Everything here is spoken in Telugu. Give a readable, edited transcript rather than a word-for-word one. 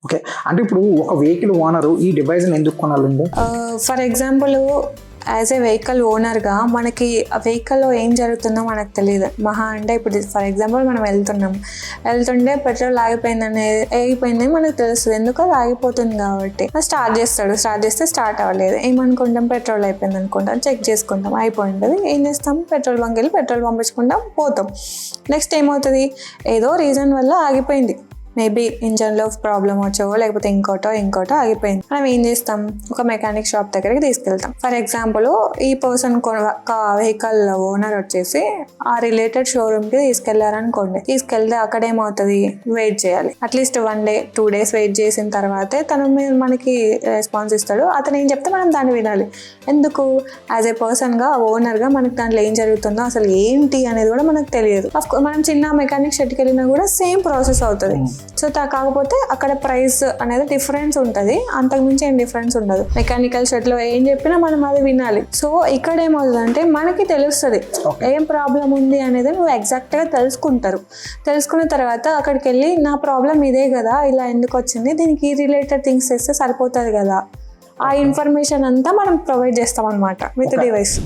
ఓకే, అంటే ఇప్పుడు ఒక వెహికల్ ఓనరు ఈ డివైస్ని ఎందుకు కొనాలండి? For example as a vehicle ఓనర్గా మనకి ఆ వెహికల్లో ఏం జరుగుతుందో మనకు తెలియదు. మహా అంటే ఇప్పుడు ఫర్ ఎగ్జాంపుల్ మనం వెళ్తుంటే పెట్రోల్ ఆగిపోయిందని మనకు తెలుస్తుంది. ఎందుకు అది ఆగిపోతుంది కాబట్టి స్టార్ట్ చేస్తే స్టార్ట్ అవ్వలేదు. ఏమనుకుంటాం, పెట్రోల్ అయిపోయింది అనుకుంటాం, చెక్ చేసుకుంటాం, అయిపోయింది. ఏం చేస్తాం, పెట్రోల్ బంక్ వెళ్ళి పెట్రోల్ పంపించుకుంటాం, పోతాం. నెక్స్ట్ ఏమవుతుంది, ఏదో రీజన్ వల్ల ఆగిపోయింది, మేబీ ఇంజన్లో ప్రాబ్లం వచ్చో లేకపోతే ఇంకోటో ఆగిపోయింది. మనం ఏం చేస్తాం, ఒక మెకానిక్ షాప్ దగ్గరికి తీసుకెళ్తాం. ఫర్ ఎగ్జాంపుల్ ఈ పర్సన్ వెహికల్ ఓనర్ వచ్చేసి ఆ రిలేటెడ్ షోరూమ్కి తీసుకెళ్లారనుకోండి. తీసుకెళ్తే అక్కడ ఏమవుతుంది, వెయిట్ చేయాలి. అట్లీస్ట్ 1 day 2 days వెయిట్ చేసిన తర్వాతే తను మనకి రెస్పాన్స్ ఇస్తాడు. అతను ఏం చెప్తే మనం దాన్ని వినాలి. ఎందుకు, యాజ్ ఏ పర్సన్గా ఓనర్గా మనకి దాంట్లో ఏం జరుగుతుందో అసలు ఏంటి అనేది కూడా మనకు తెలియదు. మనం చిన్న మెకానిక్ షెడ్కి వెళ్ళినా కూడా సేమ్ ప్రాసెస్ అవుతుంది. సో కాకపోతే అక్కడ ప్రైస్ అనేది డిఫరెన్స్ ఉంటుంది, అంతకుమించి ఏం డిఫరెన్స్ ఉండదు. మెకానికల్ షెడ్లో ఏం చెప్పినా మనం అది వినాలి. సో ఇక్కడ ఏమవుతుందంటే మనకి తెలుస్తుంది ఏం ప్రాబ్లం ఉంది అనేది నువ్వు ఎగ్జాక్ట్గా తెలుసుకున్న తర్వాత అక్కడికి వెళ్ళి నా ప్రాబ్లం ఇదే కదా, ఇలా ఎందుకు వచ్చింది, దీనికి రిలేటెడ్ థింగ్స్ చేస్తే సరిపోతుంది కదా, ఆ ఇన్ఫర్మేషన్ అంతా మనం ప్రొవైడ్ చేస్తాం అనమాట విత్ డివైస్.